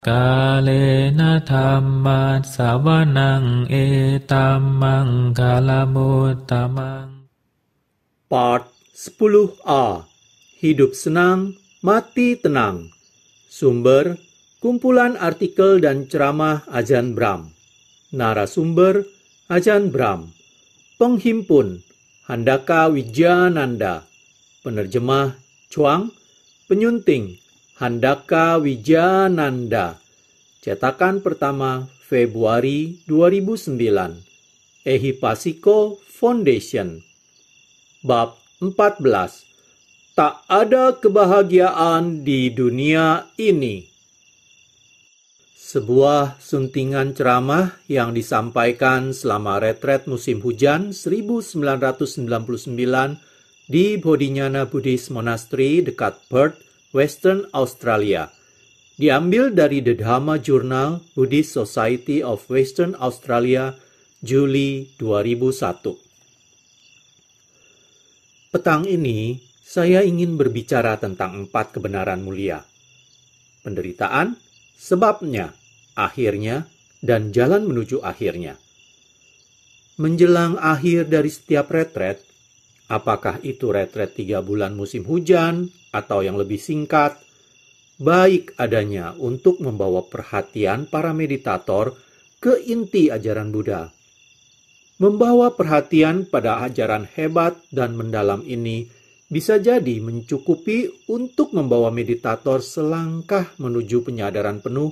Kalena dhamma sawanang etamang kalamuttamang. Part 10a. Hidup senang, mati tenang. Sumber, kumpulan artikel dan ceramah Ajahn Brahm. Narasumber, Ajahn Brahm. Penghimpun, Handaka Wijayananda. Penerjemah, Chuang. Penyunting, Handaka Wijayananda. Cetakan pertama, Februari 2009. Ehipasiko Foundation. Bab 14. Tak ada kebahagiaan di dunia ini. Sebuah suntingan ceramah yang disampaikan selama retret musim hujan 1999 di Bodhinyana Buddhist Monastery dekat Perth, Western Australia. Diambil dari The Dhamma Journal Buddhist Society of Western Australia, Juli 2001. Petang ini, saya ingin berbicara tentang 4 kebenaran mulia. Penderitaan, sebabnya, akhirnya, dan jalan menuju akhirnya. Menjelang akhir dari setiap retret, apakah itu retret 3 bulan musim hujan atau yang lebih singkat, baik adanya untuk membawa perhatian para meditator ke inti ajaran Buddha. Membawa perhatian pada ajaran hebat dan mendalam ini bisa jadi mencukupi untuk membawa meditator selangkah menuju penyadaran penuh,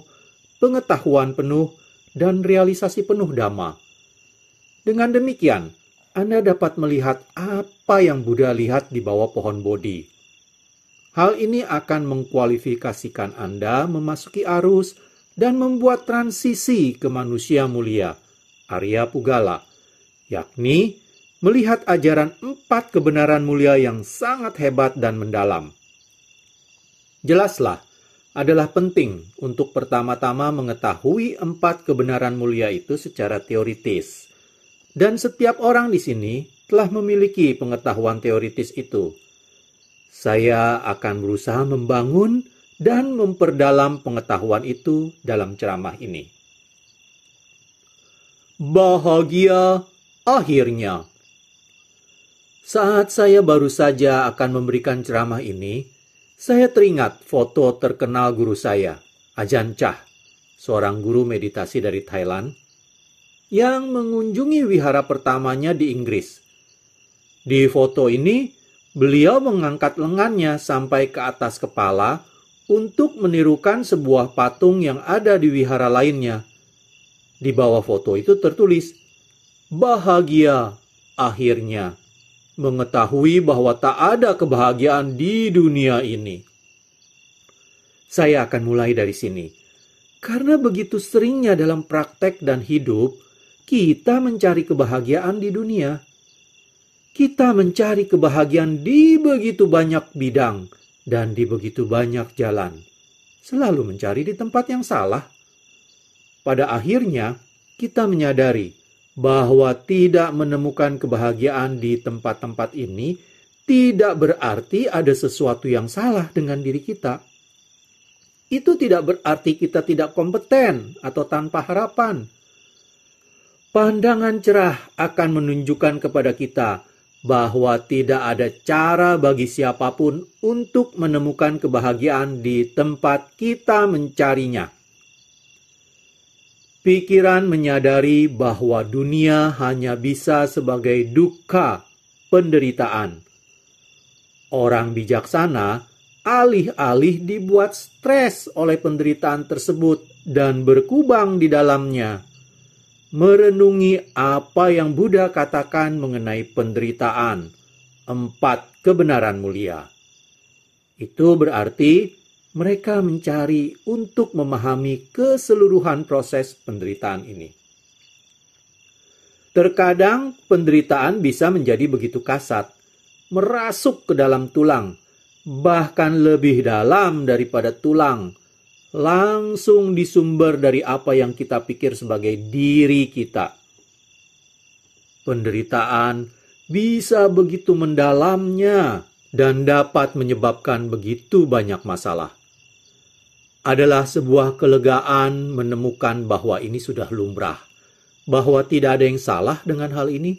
pengetahuan penuh, dan realisasi penuh Dhamma. Dengan demikian, Anda dapat melihat apa yang Buddha lihat di bawah pohon Bodhi. Hal ini akan mengkualifikasikan Anda memasuki arus dan membuat transisi ke manusia mulia, Arya Pugala, yakni melihat ajaran 4 kebenaran mulia yang sangat hebat dan mendalam. Jelaslah, adalah penting untuk pertama-tama mengetahui 4 kebenaran mulia itu secara teoritis. Dan setiap orang di sini telah memiliki pengetahuan teoritis itu. Saya akan berusaha membangun dan memperdalam pengetahuan itu dalam ceramah ini. Bahagia akhirnya. Saat saya baru saja akan memberikan ceramah ini, saya teringat foto terkenal guru saya, Ajahn Chah, seorang guru meditasi dari Thailand, yang mengunjungi wihara pertamanya di Inggris. Di foto ini, beliau mengangkat lengannya sampai ke atas kepala untuk menirukan sebuah patung yang ada di wihara lainnya. Di bawah foto itu tertulis, bahagia akhirnya. Mengetahui bahwa tak ada kebahagiaan di dunia ini. Saya akan mulai dari sini. Karena begitu seringnya dalam praktek dan hidup, kita mencari kebahagiaan di dunia. Kita mencari kebahagiaan di begitu banyak bidang dan di begitu banyak jalan. Selalu mencari di tempat yang salah. Pada akhirnya, kita menyadari bahwa tidak menemukan kebahagiaan di tempat-tempat ini tidak berarti ada sesuatu yang salah dengan diri kita. Itu tidak berarti kita tidak kompeten atau tanpa harapan. Pandangan cerah akan menunjukkan kepada kita bahwa tidak ada cara bagi siapapun untuk menemukan kebahagiaan di tempat kita mencarinya. Pikiran menyadari bahwa dunia hanya bisa sebagai dukkha, penderitaan. Orang bijaksana alih-alih dibuat stres oleh penderitaan tersebut dan berkubang di dalamnya, merenungi apa yang Buddha katakan mengenai penderitaan, 4 kebenaran mulia. Itu berarti mereka mencari untuk memahami keseluruhan proses penderitaan ini. Terkadang penderitaan bisa menjadi begitu kasat, merasuk ke dalam tulang, bahkan lebih dalam daripada tulang, langsung disumber dari apa yang kita pikir sebagai diri kita. Penderitaan bisa begitu mendalamnya dan dapat menyebabkan begitu banyak masalah. adalah sebuah kelegaan menemukan bahwa ini sudah lumrah, bahwa tidak ada yang salah dengan hal ini.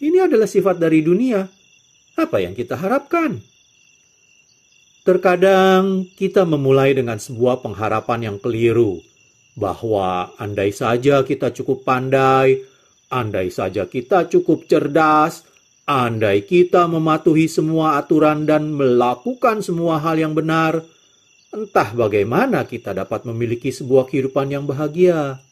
Ini adalah sifat dari dunia. Apa yang kita harapkan? Terkadang kita memulai dengan sebuah pengharapan yang keliru, bahwa andai saja kita cukup pandai, andai saja kita cukup cerdas, andai kita mematuhi semua aturan dan melakukan semua hal yang benar, entah bagaimana kita dapat memiliki sebuah kehidupan yang bahagia.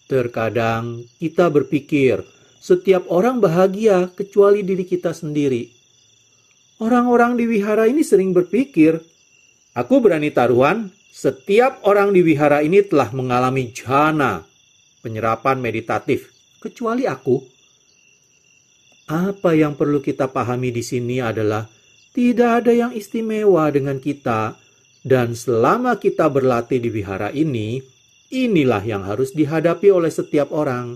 Terkadang kita berpikir, setiap orang bahagia kecuali diri kita sendiri. Orang-orang di wihara ini sering berpikir, aku berani taruhan, setiap orang di wihara ini telah mengalami jhana, penyerapan meditatif, kecuali aku. Apa yang perlu kita pahami di sini adalah tidak ada yang istimewa dengan kita, dan selama kita berlatih di wihara ini, inilah yang harus dihadapi oleh setiap orang.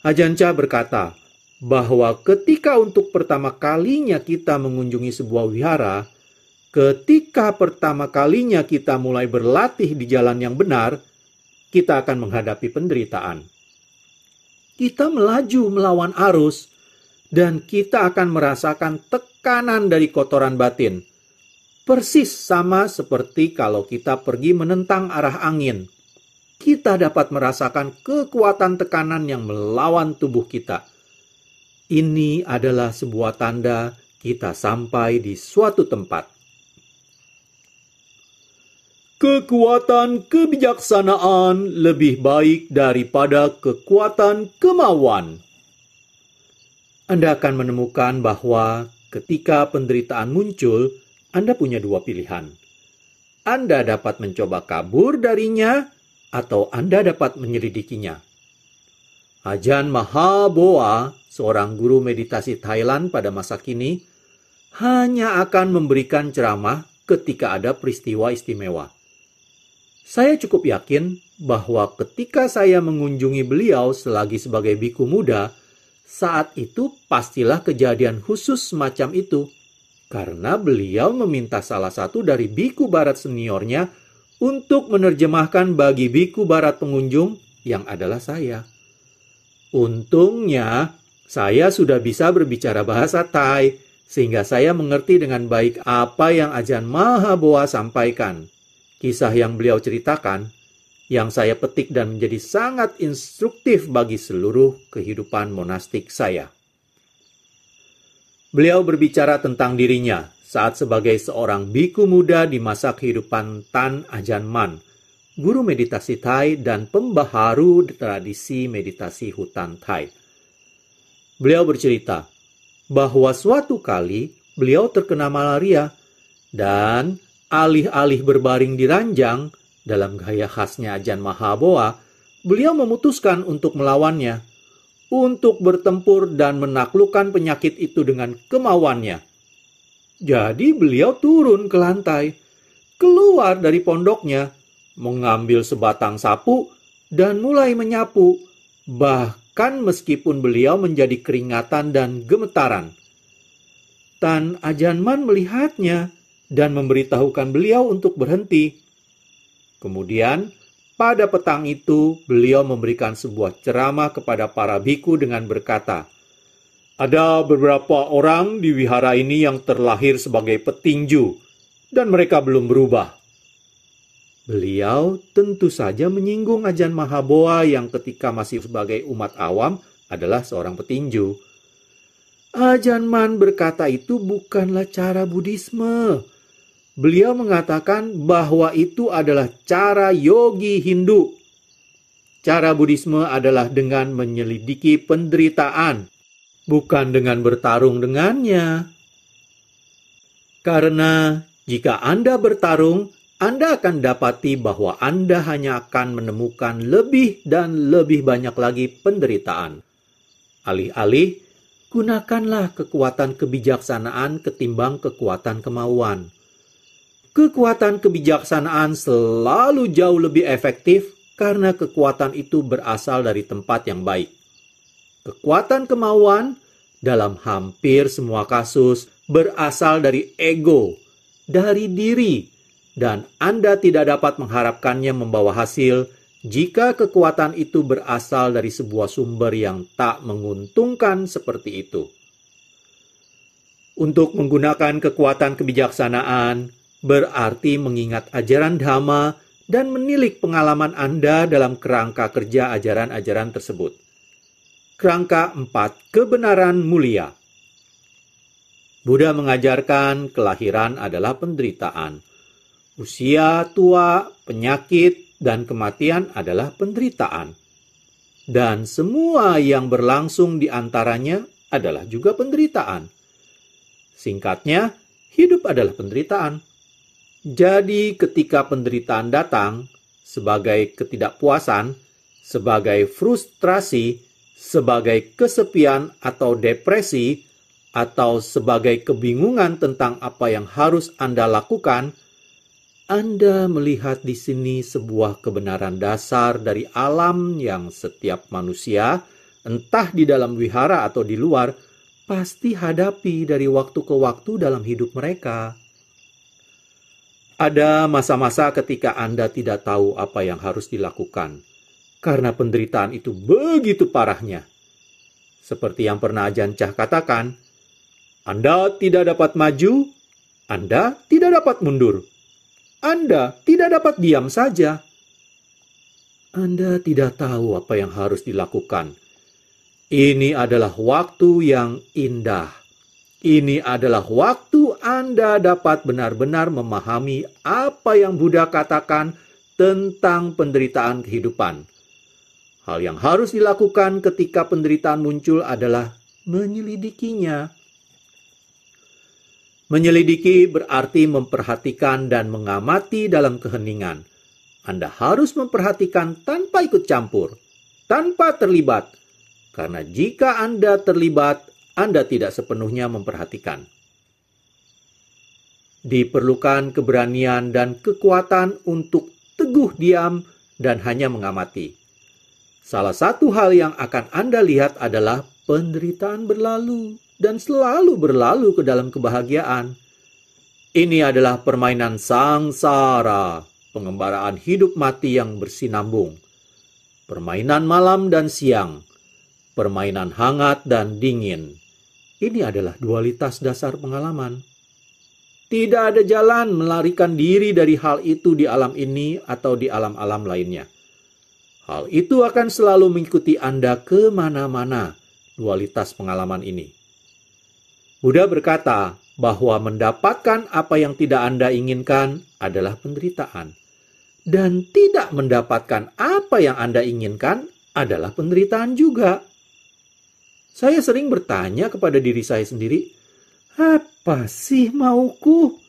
Ajahn Chah berkata bahwa ketika untuk pertama kalinya kita mengunjungi sebuah wihara, ketika pertama kalinya kita mulai berlatih di jalan yang benar, kita akan menghadapi penderitaan. Kita melaju melawan arus, dan kita akan merasakan tekanan dari kotoran batin. Persis sama seperti kalau kita pergi menentang arah angin. Kita dapat merasakan kekuatan tekanan yang melawan tubuh kita. Ini adalah sebuah tanda kita sampai di suatu tempat. Kekuatan kebijaksanaan lebih baik daripada kekuatan kemauan. Anda akan menemukan bahwa ketika penderitaan muncul, Anda punya dua pilihan. Anda dapat mencoba kabur darinya, atau Anda dapat menyelidikinya. Ajahn Mahaboa, seorang guru meditasi Thailand pada masa kini, hanya akan memberikan ceramah ketika ada peristiwa istimewa. Saya cukup yakin bahwa ketika saya mengunjungi beliau selagi sebagai biku muda, saat itu pastilah kejadian khusus semacam itu, karena beliau meminta salah satu dari biku barat seniornya untuk menerjemahkan bagi biku barat pengunjung yang adalah saya. Untungnya, saya sudah bisa berbicara bahasa Thai, sehingga saya mengerti dengan baik apa yang Ajahn Mahaboa sampaikan. Kisah yang beliau ceritakan, yang saya petik dan menjadi sangat instruktif bagi seluruh kehidupan monastik saya. Beliau berbicara tentang dirinya saat sebagai seorang biku muda di masa kehidupan Tan Ajahn Man, guru meditasi Thai dan pembaharu tradisi meditasi hutan Thai. Beliau bercerita bahwa suatu kali beliau terkena malaria dan alih-alih berbaring di ranjang, dalam gaya khasnya Ajahn Mahaboa, beliau memutuskan untuk melawannya, untuk bertempur dan menaklukkan penyakit itu dengan kemauannya. Jadi beliau turun ke lantai, keluar dari pondoknya, mengambil sebatang sapu, dan mulai menyapu, bahkan meskipun beliau menjadi keringatan dan gemetaran. Tan Ajahn Man melihatnya dan memberitahukan beliau untuk berhenti. Kemudian, pada petang itu, beliau memberikan sebuah ceramah kepada para biku dengan berkata, ada beberapa orang di wihara ini yang terlahir sebagai petinju, dan mereka belum berubah. Beliau tentu saja menyinggung Ajahn Mahaboa yang ketika masih sebagai umat awam adalah seorang petinju. Ajahn Man berkata itu bukanlah cara Buddhisme. Beliau mengatakan bahwa itu adalah cara yogi Hindu. Cara Buddhisme adalah dengan menyelidiki penderitaan, bukan dengan bertarung dengannya. Karena jika Anda bertarung, Anda akan dapati bahwa Anda hanya akan menemukan lebih dan lebih banyak lagi penderitaan. Alih-alih, gunakanlah kekuatan kebijaksanaan ketimbang kekuatan kemauan. Kekuatan kebijaksanaan selalu jauh lebih efektif karena kekuatan itu berasal dari tempat yang baik. Kekuatan kemauan dalam hampir semua kasus berasal dari ego, dari diri, dan Anda tidak dapat mengharapkannya membawa hasil jika kekuatan itu berasal dari sebuah sumber yang tak menguntungkan seperti itu. Untuk menggunakan kekuatan kebijaksanaan berarti mengingat ajaran Dhamma dan menilik pengalaman Anda dalam kerangka kerja ajaran-ajaran tersebut. Kerangka 4, kebenaran mulia. Buddha mengajarkan kelahiran adalah penderitaan. Usia tua, penyakit, dan kematian adalah penderitaan. Dan semua yang berlangsung di antaranya adalah juga penderitaan. Singkatnya, hidup adalah penderitaan. Jadi ketika penderitaan datang, sebagai ketidakpuasan, sebagai frustrasi, sebagai kesepian atau depresi, atau sebagai kebingungan tentang apa yang harus Anda lakukan, Anda melihat di sini sebuah kebenaran dasar dari alam yang setiap manusia, entah di dalam wihara atau di luar, pasti hadapi dari waktu ke waktu dalam hidup mereka. Ada masa-masa ketika Anda tidak tahu apa yang harus dilakukan, karena penderitaan itu begitu parahnya. Seperti yang pernah Ajahn Chah katakan, Anda tidak dapat maju, Anda tidak dapat mundur. Anda tidak dapat diam saja. Anda tidak tahu apa yang harus dilakukan. Ini adalah waktu yang indah. Ini adalah waktu Anda dapat benar-benar memahami apa yang Buddha katakan tentang penderitaan kehidupan. Hal yang harus dilakukan ketika penderitaan muncul adalah menyelidikinya. Menyelidiki berarti memperhatikan dan mengamati dalam keheningan. Anda harus memperhatikan tanpa ikut campur, tanpa terlibat. Karena jika Anda terlibat, Anda tidak sepenuhnya memperhatikan. Diperlukan keberanian dan kekuatan untuk teguh diam dan hanya mengamati. Salah satu hal yang akan Anda lihat adalah penderitaan berlalu dan selalu berlalu ke dalam kebahagiaan. Ini adalah permainan sangsara, pengembaraan hidup mati yang bersinambung. Permainan malam dan siang, permainan hangat dan dingin. Ini adalah dualitas dasar pengalaman. Tidak ada jalan melarikan diri dari hal itu di alam ini atau di alam-alam lainnya. Hal itu akan selalu mengikuti Anda kemana-mana, dualitas pengalaman ini. Buddha berkata bahwa mendapatkan apa yang tidak Anda inginkan adalah penderitaan. Dan tidak mendapatkan apa yang Anda inginkan adalah penderitaan juga. Saya sering bertanya kepada diri saya sendiri, apa sih mauku?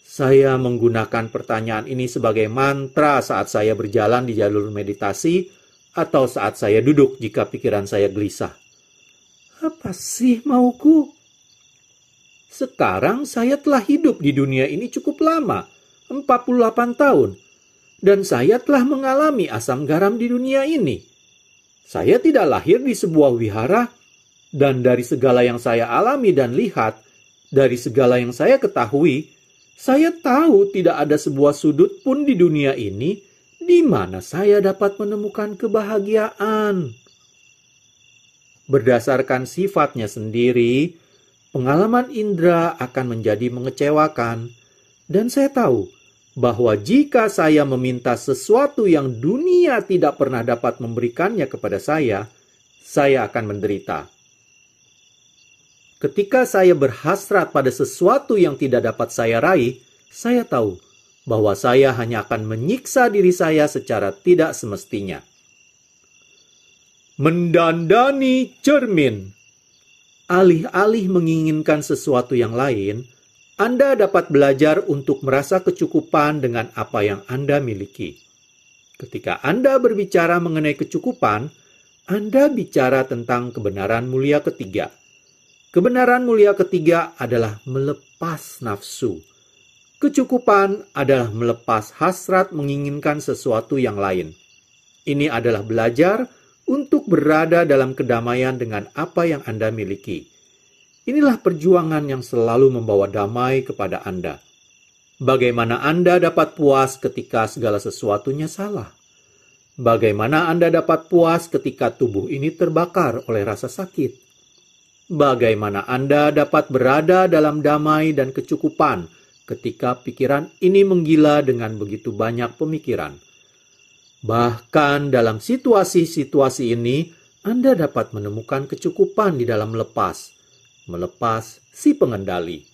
Saya menggunakan pertanyaan ini sebagai mantra saat saya berjalan di jalur meditasi atau saat saya duduk jika pikiran saya gelisah. Apa sih mauku? Sekarang saya telah hidup di dunia ini cukup lama, 48 tahun. Dan saya telah mengalami asam garam di dunia ini. Saya tidak lahir di sebuah wihara, dan dari segala yang saya alami dan lihat, dari segala yang saya ketahui, saya tahu tidak ada sebuah sudut pun di dunia ini di mana saya dapat menemukan kebahagiaan. Berdasarkan sifatnya sendiri, pengalaman indera akan menjadi mengecewakan. Dan saya tahu bahwa jika saya meminta sesuatu yang dunia tidak pernah dapat memberikannya kepada saya akan menderita. Ketika saya berhasrat pada sesuatu yang tidak dapat saya raih, saya tahu bahwa saya hanya akan menyiksa diri saya secara tidak semestinya. Mendandani cermin. Alih-alih menginginkan sesuatu yang lain, Anda dapat belajar untuk merasa kecukupan dengan apa yang Anda miliki. Ketika Anda berbicara mengenai kecukupan, Anda bicara tentang kebenaran mulia ketiga. Kebenaran mulia ketiga adalah melepas nafsu. Kecukupan adalah melepas hasrat menginginkan sesuatu yang lain. Ini adalah belajar untuk berada dalam kedamaian dengan apa yang Anda miliki. Inilah perjuangan yang selalu membawa damai kepada Anda. Bagaimana Anda dapat puas ketika segala sesuatunya salah? Bagaimana Anda dapat puas ketika tubuh ini terbakar oleh rasa sakit? Bagaimana Anda dapat berada dalam damai dan kecukupan ketika pikiran ini menggila dengan begitu banyak pemikiran? Bahkan dalam situasi-situasi ini, Anda dapat menemukan kecukupan di dalam melepas si pengendali.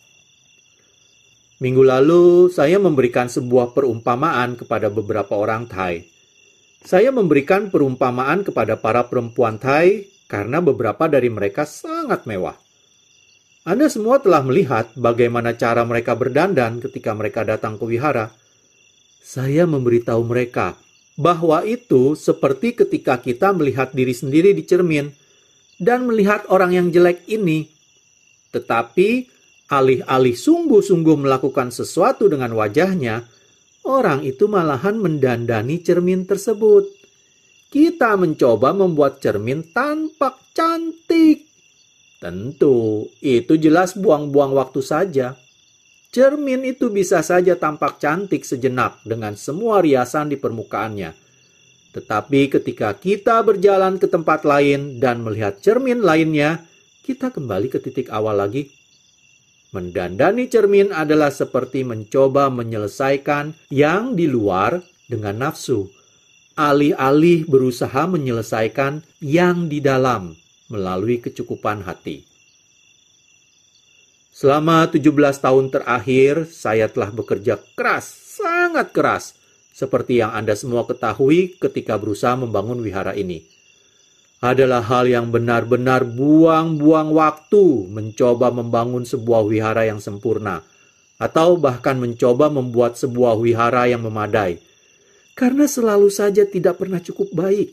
Minggu lalu, saya memberikan sebuah perumpamaan kepada beberapa orang Thai. Saya memberikan perumpamaan kepada para perempuan Thai karena beberapa dari mereka sangat mewah. Anda semua telah melihat bagaimana cara mereka berdandan ketika mereka datang ke wihara. Saya memberitahu mereka bahwa itu seperti ketika kita melihat diri sendiri di cermin dan melihat orang yang jelek ini. Tetapi alih-alih sungguh-sungguh melakukan sesuatu dengan wajahnya, orang itu malahan mendandani cermin tersebut. Kita mencoba membuat cermin tampak cantik. Tentu, itu jelas buang-buang waktu saja. Cermin itu bisa saja tampak cantik sejenak dengan semua riasan di permukaannya. Tetapi ketika kita berjalan ke tempat lain dan melihat cermin lainnya, kita kembali ke titik awal lagi. Mendandani cermin adalah seperti mencoba menyelesaikan yang di luar dengan nafsu, alih-alih berusaha menyelesaikan yang di dalam melalui kecukupan hati. Selama 17 tahun terakhir, saya telah bekerja keras, sangat keras, seperti yang Anda semua ketahui ketika berusaha membangun wihara ini. Adalah hal yang benar-benar buang-buang waktu mencoba membangun sebuah wihara yang sempurna, atau bahkan mencoba membuat sebuah wihara yang memadai, karena selalu saja tidak pernah cukup baik.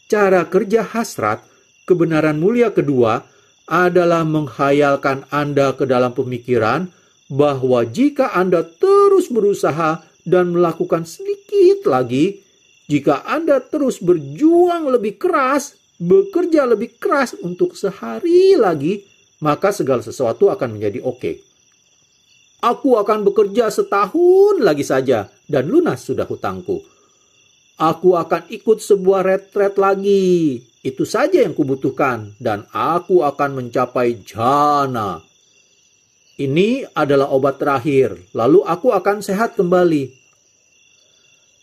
Cara kerja hasrat, kebenaran mulia kedua, adalah menghayalkan Anda ke dalam pemikiran bahwa jika Anda terus berusaha dan melakukan sedikit lagi, jika Anda terus berjuang lebih keras, bekerja lebih keras untuk sehari lagi, maka segala sesuatu akan menjadi oke. Aku akan bekerja setahun lagi saja dan lunas sudah hutangku. Aku akan ikut sebuah retret lagi. Itu saja yang kubutuhkan dan aku akan mencapai jana. Ini adalah obat terakhir, lalu aku akan sehat kembali.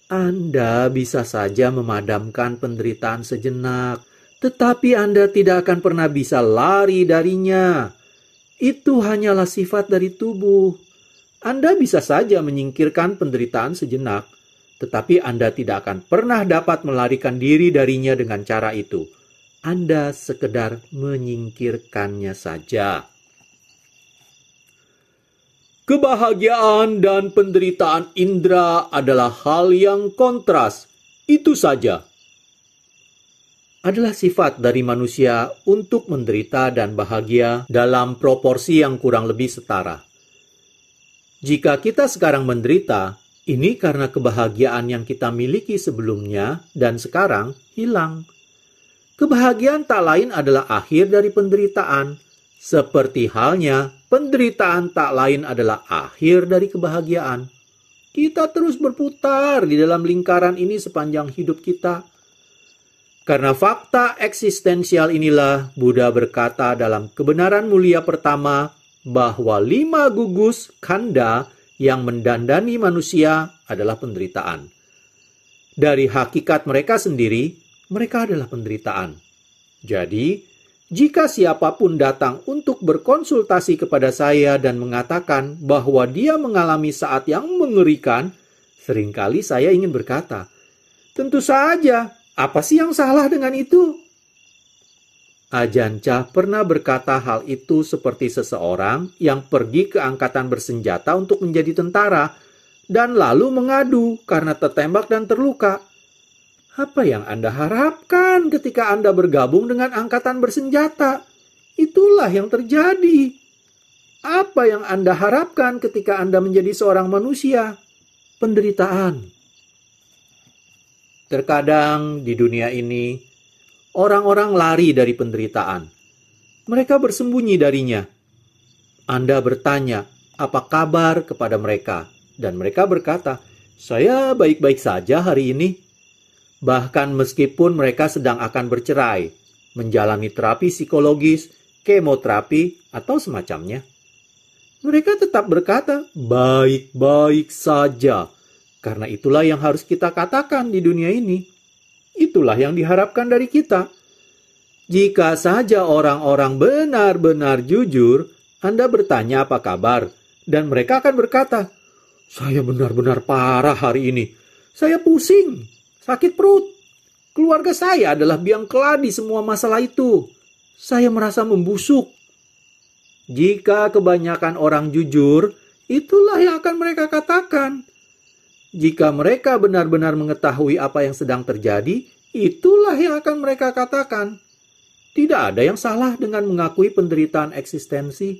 Anda bisa saja memadamkan penderitaan sejenak, tetapi Anda tidak akan pernah bisa lari darinya. Itu hanyalah sifat dari tubuh. Anda bisa saja menyingkirkan penderitaan sejenak, tetapi Anda tidak akan pernah dapat melarikan diri darinya dengan cara itu. Anda sekedar menyingkirkannya saja. Kebahagiaan dan penderitaan indera adalah hal yang kontras. Itu saja. Adalah sifat dari manusia untuk menderita dan bahagia dalam proporsi yang kurang lebih setara. Jika kita sekarang menderita, ini karena kebahagiaan yang kita miliki sebelumnya dan sekarang hilang. Kebahagiaan tak lain adalah akhir dari penderitaan. Seperti halnya, penderitaan tak lain adalah akhir dari kebahagiaan. Kita terus berputar di dalam lingkaran ini sepanjang hidup kita. Karena fakta eksistensial inilah, Buddha berkata dalam kebenaran mulia pertama, bahwa 5 gugus kanda yang mendandani manusia adalah penderitaan. Dari hakikat mereka sendiri, mereka adalah penderitaan. Jadi, jika siapapun datang untuk berkonsultasi kepada saya dan mengatakan bahwa dia mengalami saat yang mengerikan, seringkali saya ingin berkata, tentu saja, apa sih yang salah dengan itu? Ajahn Chah pernah berkata hal itu seperti seseorang yang pergi ke angkatan bersenjata untuk menjadi tentara dan lalu mengadu karena tertembak dan terluka. Apa yang Anda harapkan ketika Anda bergabung dengan angkatan bersenjata? Itulah yang terjadi. Apa yang Anda harapkan ketika Anda menjadi seorang manusia? Penderitaan. Terkadang di dunia ini, orang-orang lari dari penderitaan. Mereka bersembunyi darinya. Anda bertanya, apa kabar kepada mereka. Dan mereka berkata, "Saya baik-baik saja hari ini." Bahkan meskipun mereka sedang akan bercerai, menjalani terapi psikologis, kemoterapi, atau semacamnya, mereka tetap berkata, "Baik-baik saja." Karena itulah yang harus kita katakan di dunia ini. Itulah yang diharapkan dari kita. Jika saja orang-orang benar-benar jujur, Anda bertanya apa kabar, dan mereka akan berkata, "Saya benar-benar parah hari ini. Saya pusing, sakit perut. Keluarga saya adalah biang keladi semua masalah itu. Saya merasa membusuk." Jika kebanyakan orang jujur, itulah yang akan mereka katakan. Jika mereka benar-benar mengetahui apa yang sedang terjadi, itulah yang akan mereka katakan. Tidak ada yang salah dengan mengakui penderitaan eksistensi.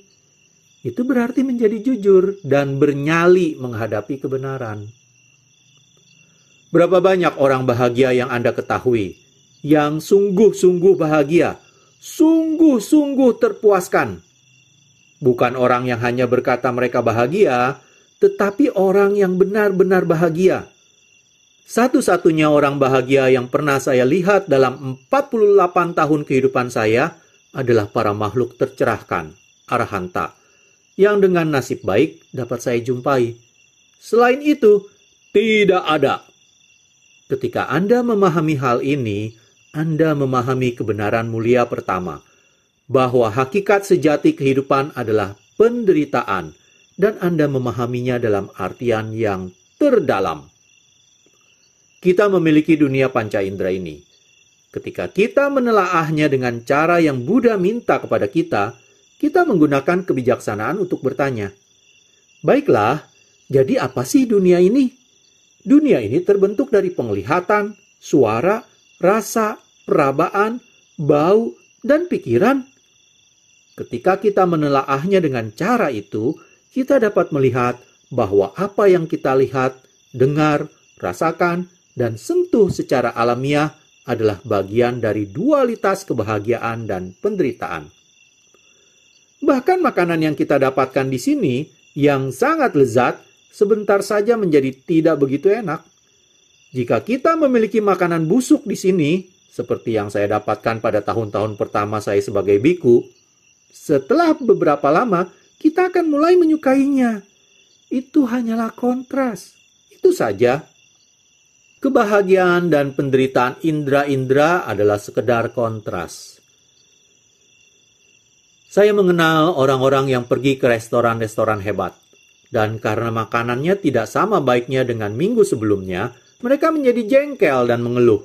Itu berarti menjadi jujur dan bernyali menghadapi kebenaran. Berapa banyak orang bahagia yang Anda ketahui, yang sungguh-sungguh bahagia, sungguh-sungguh terpuaskan? Bukan orang yang hanya berkata mereka bahagia, tetapi orang yang benar-benar bahagia. Satu-satunya orang bahagia yang pernah saya lihat dalam 48 tahun kehidupan saya adalah para makhluk tercerahkan, arahanta, yang dengan nasib baik dapat saya jumpai. Selain itu, tidak ada. Ketika Anda memahami hal ini, Anda memahami kebenaran mulia pertama, bahwa hakikat sejati kehidupan adalah penderitaan, dan Anda memahaminya dalam artian yang terdalam. Kita memiliki dunia panca indera ini. Ketika kita menelaahnya dengan cara yang Buddha minta kepada kita menggunakan kebijaksanaan untuk bertanya, "Baiklah, jadi apa sih dunia ini?" Dunia ini terbentuk dari penglihatan, suara, rasa, perabaan, bau, dan pikiran. Ketika kita menelaahnya dengan cara itu, kita dapat melihat bahwa apa yang kita lihat, dengar, rasakan, dan sentuh secara alamiah adalah bagian dari dualitas kebahagiaan dan penderitaan. Bahkan makanan yang kita dapatkan di sini, yang sangat lezat, sebentar saja menjadi tidak begitu enak. Jika kita memiliki makanan busuk di sini, seperti yang saya dapatkan pada tahun-tahun pertama saya sebagai biku, setelah beberapa lama, kita akan mulai menyukainya. Itu hanyalah kontras. Itu saja. Kebahagiaan dan penderitaan indera-indera adalah sekedar kontras. Saya mengenal orang-orang yang pergi ke restoran-restoran hebat. Dan karena makanannya tidak sama baiknya dengan minggu sebelumnya, mereka menjadi jengkel dan mengeluh.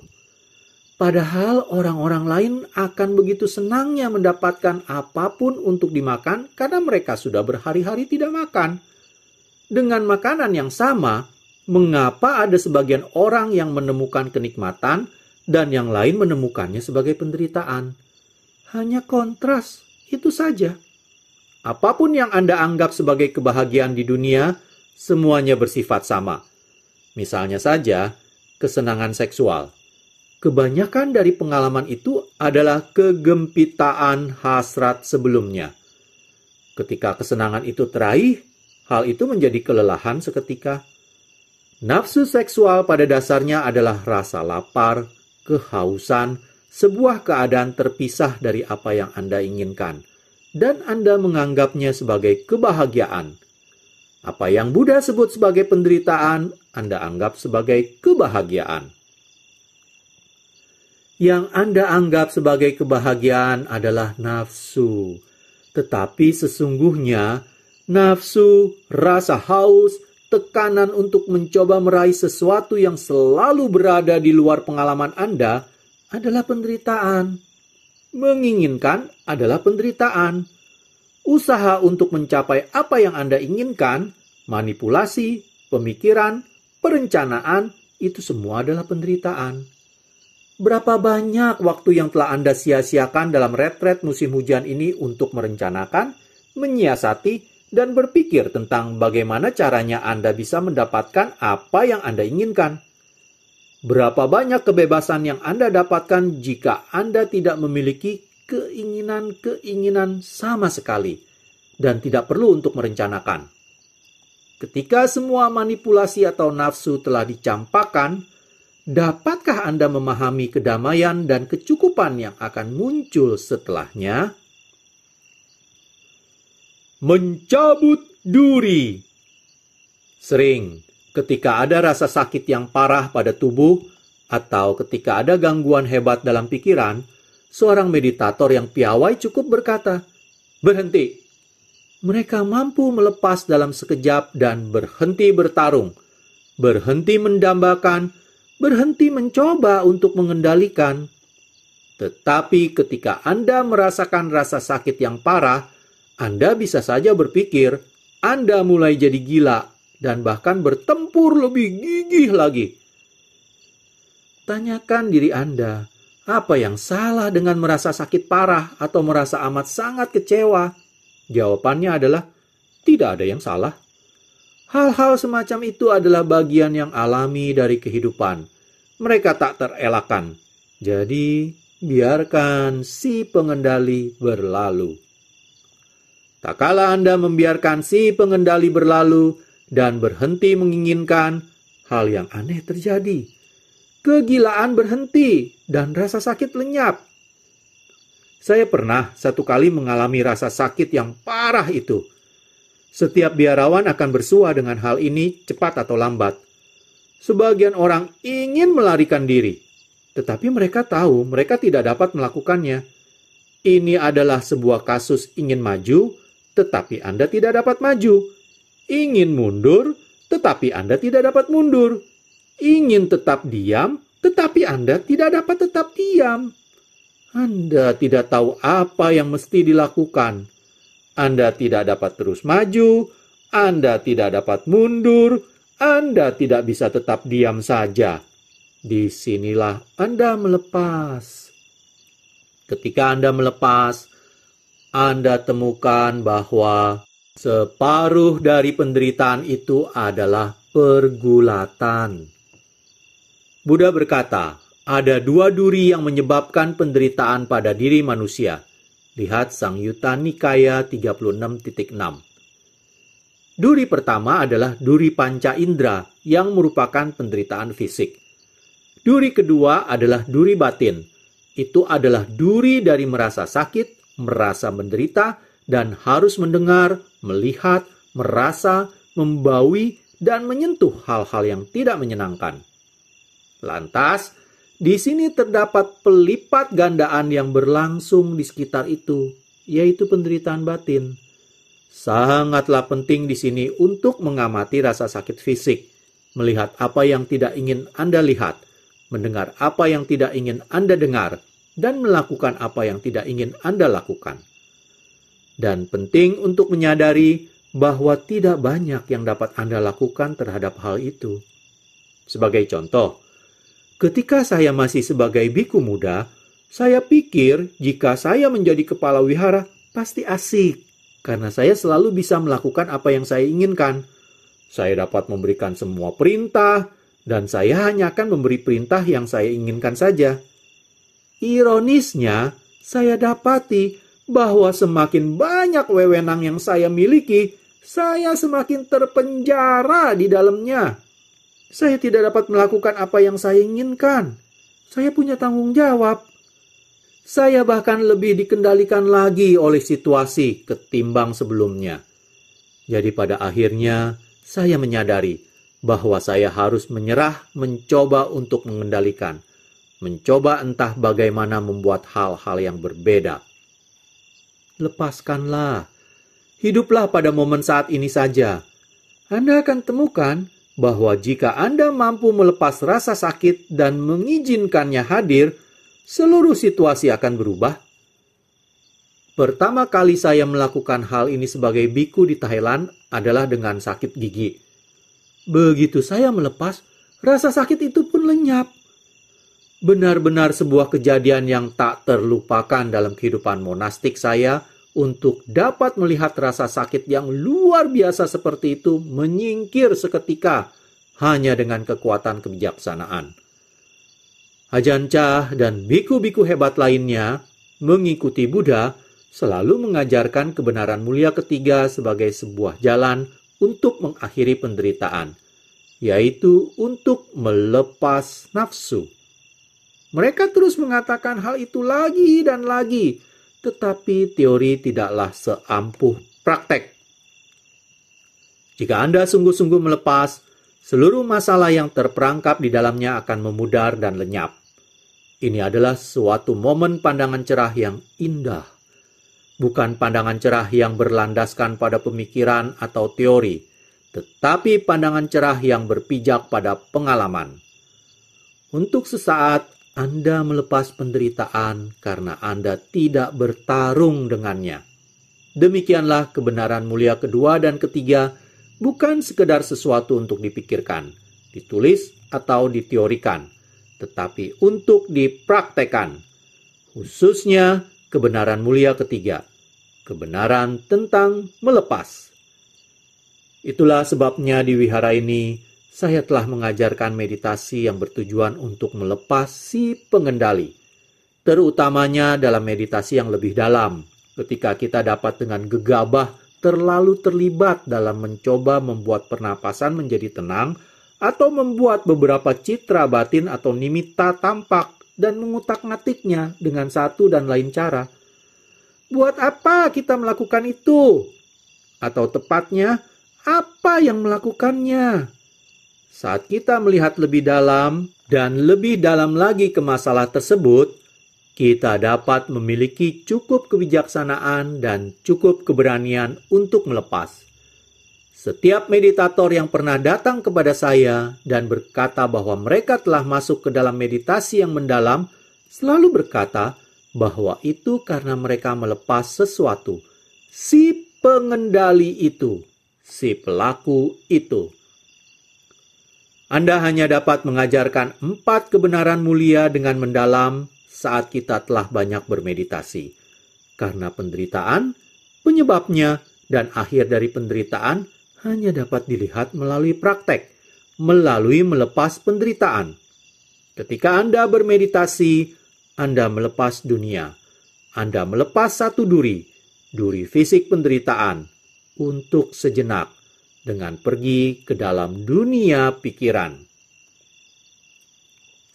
Padahal orang-orang lain akan begitu senangnya mendapatkan apapun untuk dimakan karena mereka sudah berhari-hari tidak makan. Dengan makanan yang sama, mengapa ada sebagian orang yang menemukan kenikmatan dan yang lain menemukannya sebagai penderitaan? Hanya kontras, itu saja. Apapun yang Anda anggap sebagai kebahagiaan di dunia, semuanya bersifat sama. Misalnya saja, kesenangan seksual. Kebanyakan dari pengalaman itu adalah kegempitaan hasrat sebelumnya. Ketika kesenangan itu teraih, hal itu menjadi kelelahan seketika. Nafsu seksual pada dasarnya adalah rasa lapar, kehausan, sebuah keadaan terpisah dari apa yang Anda inginkan. Dan Anda menganggapnya sebagai kebahagiaan. Apa yang Buddha sebut sebagai penderitaan, Anda anggap sebagai kebahagiaan. Yang Anda anggap sebagai kebahagiaan adalah nafsu. Tetapi sesungguhnya, nafsu, rasa haus, tekanan untuk mencoba meraih sesuatu yang selalu berada di luar pengalaman Anda adalah penderitaan. Menginginkan adalah penderitaan. Usaha untuk mencapai apa yang Anda inginkan, manipulasi, pemikiran, perencanaan, itu semua adalah penderitaan. Berapa banyak waktu yang telah Anda sia-siakan dalam retret musim hujan ini untuk merencanakan, menyiasati, dan berpikir tentang bagaimana caranya Anda bisa mendapatkan apa yang Anda inginkan. Berapa banyak kebebasan yang Anda dapatkan jika Anda tidak memiliki keinginan-keinginan sama sekali dan tidak perlu untuk merencanakan. ketika semua manipulasi atau nafsu telah dicampakkan, dapatkah Anda memahami kedamaian dan kecukupan yang akan muncul setelahnya? Mencabut duri. Sering, ketika ada rasa sakit yang parah pada tubuh, atau ketika ada gangguan hebat dalam pikiran, seorang meditator yang piawai cukup berkata, "Berhenti." Mereka mampu melepas dalam sekejap dan berhenti bertarung, berhenti mendambakan, berhenti mencoba untuk mengendalikan. Tetapi ketika Anda merasakan rasa sakit yang parah, Anda bisa saja berpikir Anda mulai jadi gila dan bahkan bertempur lebih gigih lagi. Tanyakan diri Anda, apa yang salah dengan merasa sakit parah atau merasa amat sangat kecewa? Jawabannya adalah, tidak ada yang salah. Hal-hal semacam itu adalah bagian yang alami dari kehidupan. Mereka tak terelakkan. Jadi, biarkan si pengendali berlalu. Tak kala Anda membiarkan si pengendali berlalu dan berhenti menginginkan, hal yang aneh terjadi. Kegilaan berhenti dan rasa sakit lenyap. Saya pernah satu kali mengalami rasa sakit yang parah itu. Setiap biarawan akan bersua dengan hal ini cepat atau lambat. Sebagian orang ingin melarikan diri, tetapi mereka tahu mereka tidak dapat melakukannya. Ini adalah sebuah kasus ingin maju, tetapi Anda tidak dapat maju. Ingin mundur, tetapi Anda tidak dapat mundur. Ingin tetap diam, tetapi Anda tidak dapat tetap diam. Anda tidak tahu apa yang mesti dilakukan. Anda tidak dapat terus maju, Anda tidak dapat mundur, Anda tidak bisa tetap diam saja. Disinilah Anda melepas. Ketika Anda melepas, Anda temukan bahwa separuh dari penderitaan itu adalah pergulatan. Buddha berkata, ada dua duri yang menyebabkan penderitaan pada diri manusia. Lihat Samyutta Nikaya 36.6. Duri pertama adalah duri panca indera yang merupakan penderitaan fisik. Duri kedua adalah duri batin. Itu adalah duri dari merasa sakit, merasa menderita, dan harus mendengar, melihat, merasa, membaui, dan menyentuh hal-hal yang tidak menyenangkan. Lantas, di sini terdapat pelipat gandaan yang berlangsung di sekitar itu, yaitu penderitaan batin. Sangatlah penting di sini untuk mengamati rasa sakit fisik, melihat apa yang tidak ingin Anda lihat, mendengar apa yang tidak ingin Anda dengar, dan melakukan apa yang tidak ingin Anda lakukan. Dan penting untuk menyadari bahwa tidak banyak yang dapat Anda lakukan terhadap hal itu. Sebagai contoh, ketika saya masih sebagai biku muda, saya pikir jika saya menjadi kepala wihara pasti asik, karena saya selalu bisa melakukan apa yang saya inginkan. Saya dapat memberikan semua perintah, dan saya hanya akan memberi perintah yang saya inginkan saja. Ironisnya, saya dapati bahwa semakin banyak wewenang yang saya miliki, saya semakin terpenjara di dalamnya. Saya tidak dapat melakukan apa yang saya inginkan. Saya punya tanggung jawab. Saya bahkan lebih dikendalikan lagi oleh situasi ketimbang sebelumnya. Jadi pada akhirnya, saya menyadari bahwa saya harus menyerah mencoba untuk mengendalikan. Mencoba entah bagaimana membuat hal-hal yang berbeda. Lepaskanlah. Hiduplah pada momen saat ini saja. Anda akan temukan bahwa jika Anda mampu melepas rasa sakit dan mengizinkannya hadir, seluruh situasi akan berubah. Pertama kali saya melakukan hal ini sebagai biku di Thailand adalah dengan sakit gigi. Begitu saya melepas, rasa sakit itu pun lenyap. Benar-benar sebuah kejadian yang tak terlupakan dalam kehidupan monastik saya untuk dapat melihat rasa sakit yang luar biasa seperti itu menyingkir seketika hanya dengan kekuatan kebijaksanaan. Ajahn Chah dan biku-biku hebat lainnya mengikuti Buddha selalu mengajarkan kebenaran mulia ketiga sebagai sebuah jalan untuk mengakhiri penderitaan, yaitu untuk melepas nafsu. Mereka terus mengatakan hal itu lagi dan lagi, tetapi teori tidaklah seampuh praktek. Jika Anda sungguh-sungguh melepas, seluruh masalah yang terperangkap di dalamnya akan memudar dan lenyap. Ini adalah suatu momen pandangan cerah yang indah. Bukan pandangan cerah yang berlandaskan pada pemikiran atau teori, tetapi pandangan cerah yang berpijak pada pengalaman. Untuk sesaat, Anda melepas penderitaan karena Anda tidak bertarung dengannya. Demikianlah kebenaran mulia kedua dan ketiga, bukan sekedar sesuatu untuk dipikirkan, ditulis atau diteorikan, tetapi untuk dipraktekkan. Khususnya kebenaran mulia ketiga, kebenaran tentang melepas. Itulah sebabnya di wihara ini, saya telah mengajarkan meditasi yang bertujuan untuk melepas si pengendali. Terutamanya dalam meditasi yang lebih dalam, ketika kita dapat dengan gegabah terlalu terlibat dalam mencoba membuat pernapasan menjadi tenang, atau membuat beberapa citra batin atau nimitta tampak dan mengutak-ngatiknya dengan satu dan lain cara. Buat apa kita melakukan itu? Atau tepatnya, apa yang melakukannya? Saat kita melihat lebih dalam dan lebih dalam lagi ke masalah tersebut, kita dapat memiliki cukup kebijaksanaan dan cukup keberanian untuk melepas. Setiap meditator yang pernah datang kepada saya dan berkata bahwa mereka telah masuk ke dalam meditasi yang mendalam, selalu berkata bahwa itu karena mereka melepas sesuatu. Si pengendali itu, si pelaku itu. Anda hanya dapat mengajarkan 4 kebenaran mulia dengan mendalam saat kita telah banyak bermeditasi. Karena penderitaan, penyebabnya, dan akhir dari penderitaan hanya dapat dilihat melalui praktek, melalui melepas penderitaan. Ketika Anda bermeditasi, Anda melepas dunia. Anda melepas satu duri fisik penderitaan, untuk sejenak, dengan pergi ke dalam dunia pikiran.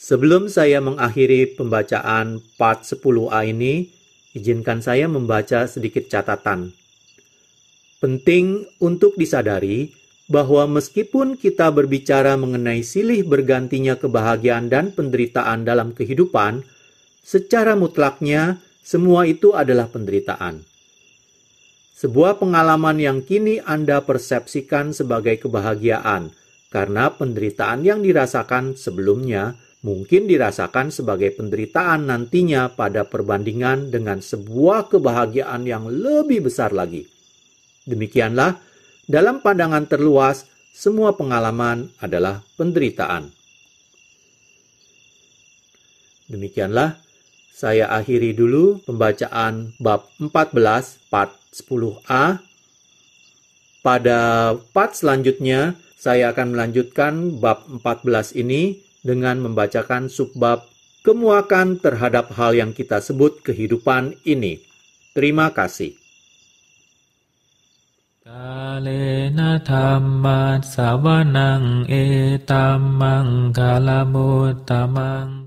Sebelum saya mengakhiri pembacaan part 10a ini, izinkan saya membaca sedikit catatan. Penting untuk disadari bahwa meskipun kita berbicara mengenai silih bergantinya kebahagiaan dan penderitaan dalam kehidupan, secara mutlaknya semua itu adalah penderitaan. Sebuah pengalaman yang kini Anda persepsikan sebagai kebahagiaan, karena penderitaan yang dirasakan sebelumnya mungkin dirasakan sebagai penderitaan nantinya pada perbandingan dengan sebuah kebahagiaan yang lebih besar lagi. Demikianlah, dalam pandangan terluas, semua pengalaman adalah penderitaan. Demikianlah, saya akhiri dulu pembacaan bab 14 part 10a. Pada part selanjutnya, saya akan melanjutkan bab 14 ini dengan membacakan subbab kemuakan terhadap hal yang kita sebut kehidupan ini. Terima kasih. Kalena dhamma savanang etamang kalamutamang